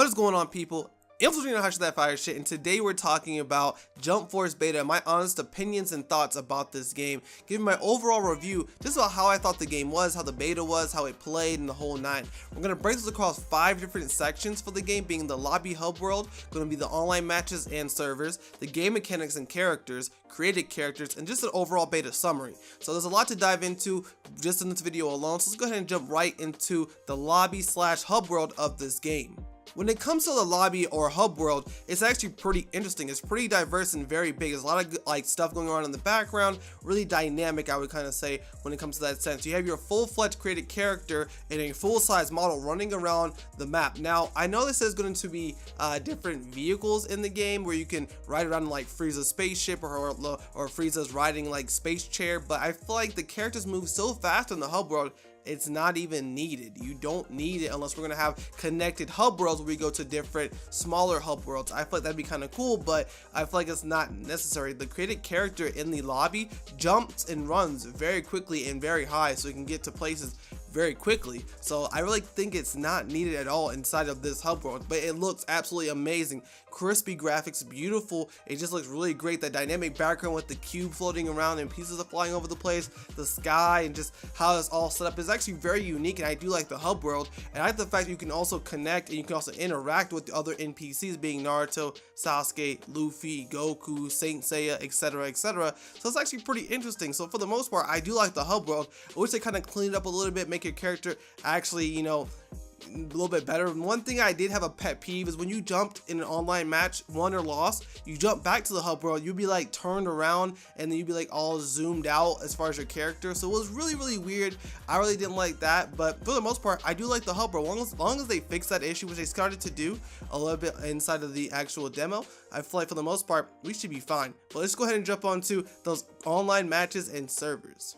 What is going on, people? Infiltrating Hush That Fire Shit, and today we're talking about Jump Force Beta and my honest opinions and thoughts about this game, giving my overall review just about how I thought the game was, how the beta was, how it played, and the whole nine. We're going to break this across 5 different sections for the game, being the lobby hub world, going to be the online matches and servers, the game mechanics and characters, created characters, and just an overall beta summary. So there's a lot to dive into just in this video alone, so let's go ahead and jump right into the lobby slash hub world of this game. When it comes to the lobby or hub world, it's actually pretty interesting. It's pretty diverse and very big. There's a lot of stuff going on in the background, really dynamic, I would kind of say, when it comes to that sense. You have your full-fledged created character and a full-size model running around the map. Now, I know this is going to be different vehicles in the game where you can ride around like Frieza's spaceship or Frieza's riding like space chair, but I feel like the characters move so fast in the hub world, it's not even needed. You don't need it unless we're gonna have connected hub worlds where we go to different smaller hub worlds. I feel like that'd be kind of cool, but I feel like it's not necessary. The created character in the lobby jumps and runs very quickly and very high, so you can get to places very quickly. So I really think it's not needed at all inside of this hub world, but it looks absolutely amazing. Crispy graphics, beautiful. It just looks really great. That dynamic background with the cube floating around and pieces are flying over the place, the sky, and just how it's all set up is actually very unique, and I do like the hub world. And I like the fact that you can also connect and you can also interact with the other NPCs, being Naruto, Sasuke, Luffy, Goku, Saint Seiya, etc, etc. So it's actually pretty interesting. So for the most part, I do like the hub world. I wish they kind of cleaned it up a little bit, make your character actually, you know, a little bit better. One thing I did have a pet peeve is when you jumped in an online match, won or lost, you jump back to the hub world, you'd be like turned around and then you'd be like all zoomed out as far as your character. So it was really weird. I really didn't like that, but for the most part, I do like the hub world. As long as they fix that issue, which they started to do a little bit inside of the actual demo, I feel like for the most part, we should be fine. But let's go ahead and jump onto those online matches and servers.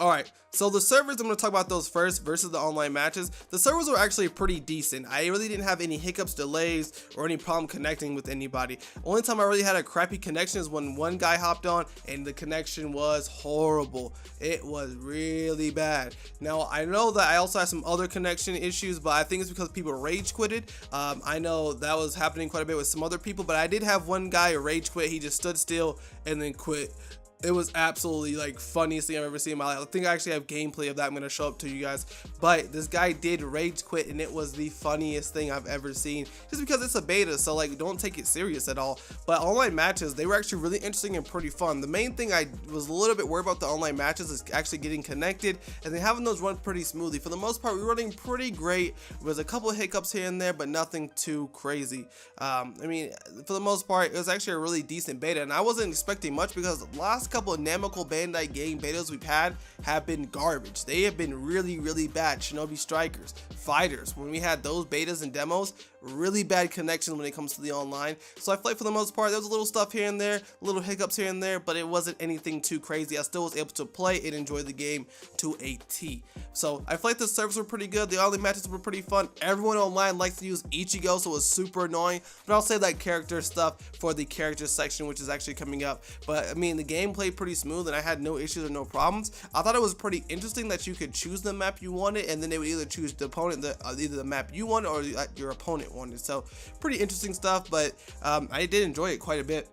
Alright, so the servers, I'm going to talk about those first versus the online matches. The servers were actually pretty decent. I really didn't have any hiccups, delays, or any problem connecting with anybody. Only time I really had a crappy connection is when one guy hopped on and the connection was horrible. It was really bad. Now, I know that I also had some other connection issues, but I think it's because people rage quitted. I know that was happening quite a bit with some other people, but I did have one guy rage quit. He just stood still and then quit. It was absolutely like funniest thing I've ever seen in my life. I think I actually have gameplay of that I'm going to show up to you guys, but this guy did rage quit and it was the funniest thing I've ever seen, just because it's a beta, so like don't take it serious at all. But online matches, they were actually really interesting and pretty fun. The main thing I was a little bit worried about the online matches is actually getting connected and then having those run pretty smoothly. For the most part, we were running pretty great. There was a couple of hiccups here and there, but nothing too crazy. I mean, for the most part, it was actually a really decent beta, and I wasn't expecting much because the last couple of Namco Bandai game betas we've had have been garbage. They have been really bad. Shinobi Strikers, Fighters, when we had those betas and demos, really bad connections when it comes to the online. So I feel like for the most part, there was a little stuff here and there, little hiccups here and there, but it wasn't anything too crazy. I still was able to play and enjoy the game to a T. So I feel like the servers were pretty good. The online matches were pretty fun. Everyone online likes to use Ichigo, so it was super annoying, but I'll say that character stuff for the character section, which is actually coming up. But I mean, the game played pretty smooth and I had no issues or no problems. I thought it was pretty interesting that you could choose the map you wanted, and then they would either choose the opponent, either the map you wanted or your opponent wanted. So pretty interesting stuff, but I did enjoy it quite a bit.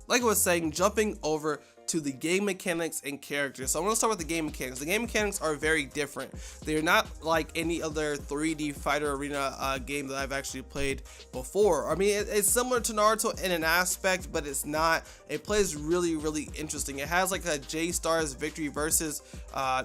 Like I was saying, jumping over to the game mechanics and characters. So I'm going to start with the game mechanics. The game mechanics are very different. They're not like any other 3D fighter arena game that I've actually played before. I mean, it's similar to Naruto in an aspect, but it's not. It plays really interesting. It has like a J-Stars Victory versus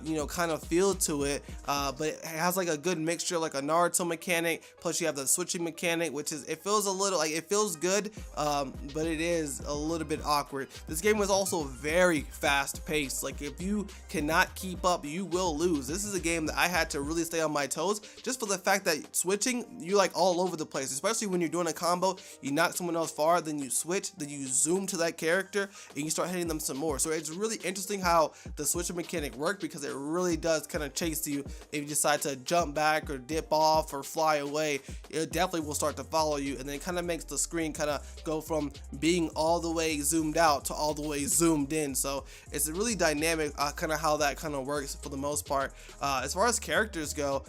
you know, kind of feel to it, but it has like a good mixture, like a Naruto mechanic, plus you have the switching mechanic, which is, it feels a little like, it feels good, but it is a little bit awkward. This game was also very fast paced. Like, if you cannot keep up, you will lose. This is a game that I had to really stay on my toes, just for the fact that switching, you're like all over the place, especially when you're doing a combo. You knock someone else far, then you switch, then you zoom to that character and you start hitting them some more. So it's really interesting how the switching mechanic worked, because it really does kind of chase you. If you decide to jump back or dip off or fly away, it definitely will start to follow you, and then it kind of makes the screen kind of go from being all the way zoomed out to all the way zoomed in. in. So it's a really dynamic kind of how that kind of works for the most part. As far as characters go,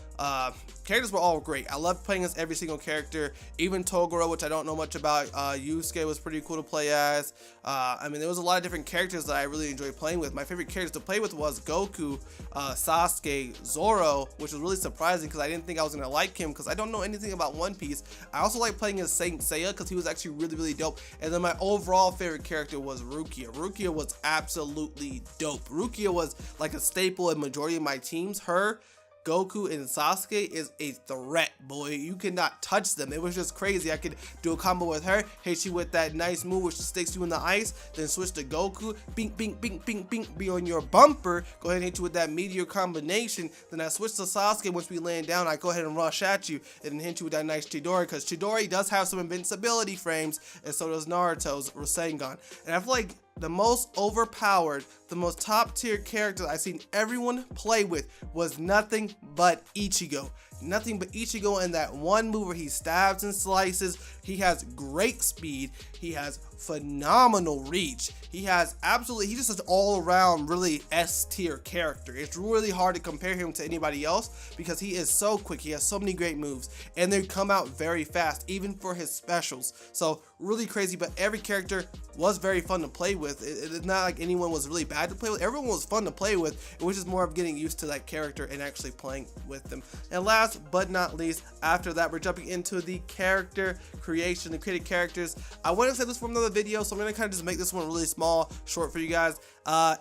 characters were all great. I loved playing as every single character, even Toguro, which I don't know much about. Yusuke was pretty cool to play as. I mean, there was a lot of different characters that I really enjoyed playing with. My favorite characters to play with was Goku, Sasuke, Zoro, which was really surprising because I didn't think I was gonna like him because I don't know anything about One Piece. I also like playing as Saint Seiya because he was actually really dope. And then my overall favorite character was Rukia. Rukia was absolutely dope. Rukia was like a staple in majority of my teams. Her, Goku, and Sasuke is a threat, boy. You cannot touch them. It was just crazy. I could do a combo with her, hit you with that nice move which sticks you in the ice, then switch to Goku, bing, bing, bing, bing, bing, be on your bumper, go ahead and hit you with that meteor combination, then I switch to Sasuke. Once we land down, I go ahead and rush at you, and then hit you with that nice Chidori, because Chidori does have some invincibility frames, and so does Naruto's Rasengan. And I feel like the most overpowered, the most top tier character I've seen everyone play with was nothing but Ichigo. Nothing but Ichigo, and that one move where he stabs and slices. He has great speed. He has phenomenal reach. He's just an all around really S tier character. It's really hard to compare him to anybody else because he is so quick. He has so many great moves, and they come out very fast, even for his specials. So really crazy, but every character was very fun to play with. It's not like anyone was really bad to play with. Everyone was fun to play with. It was just more of getting used to that character and actually playing with them. And last but not least, after that, we're jumping into the character creation, the created characters. I want to say this from another video, so I'm going to kind of just make this one really small, short for you guys.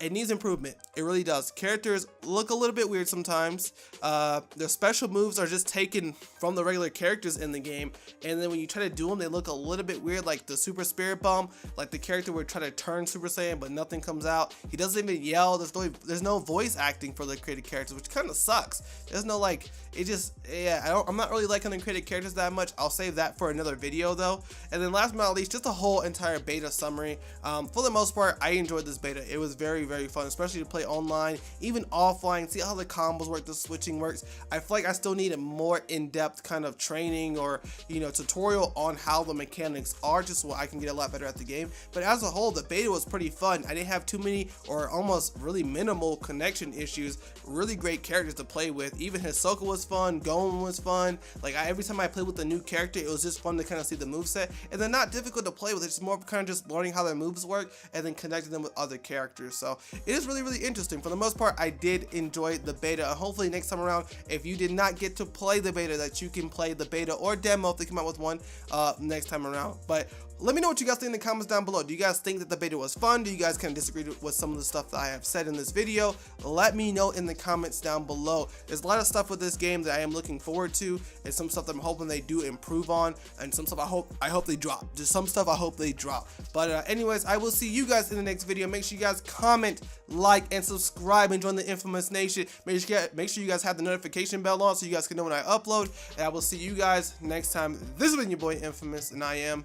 It needs improvement. It really does. Characters look a little bit weird sometimes. Their special moves are just taken from the regular characters in the game, and then when you try to do them, they look a little bit weird, like the Super Spirit Bomb, like the character would try to turn Super Saiyan, but nothing comes out. He doesn't even yell. There's no voice acting for the created characters, which kind of sucks. There's no I'm not really liking the created characters that much. I'll save that for another video though. And then last but not least, just a whole entire beta summary. For the most part, I enjoyed this beta. It was very fun, especially to play online, even offline, see how the combos work, the switching works. I feel like I still need a more in-depth kind of training or tutorial on how the mechanics are, just so I can get a lot better at the game. But as a whole, the beta was pretty fun. I didn't have too many or almost really minimal connection issues. Really great characters to play with. Even Hisoka was fun, Gon was fun. Like every time I played with a new character, it was just fun to kind of see the moveset, and they're not difficult to play with. It's more kind of just learning how their moves work and then connecting them with other characters. So it is really interesting. For the most part, I did enjoy the beta. Hopefully next time around, if you did not get to play the beta, that you can play the beta or demo if they come out with one next time around. But let me know what you guys think in the comments down below. Do you guys think that the beta was fun? Do you guys kind of disagree with some of the stuff that I have said in this video? Let me know in the comments down below. There's a lot of stuff with this game that I am looking forward to, and some stuff that I'm hoping they do improve on, and some stuff I hope they drop. Just some stuff I hope they drop. But anyways, I will see you guys in the next video. Make sure you guys comment, like, and subscribe, and join the Infamous Nation. Make sure you guys have the notification bell on so you guys can know when I upload. And I will see you guys next time. This has been your boy Infamous, and I am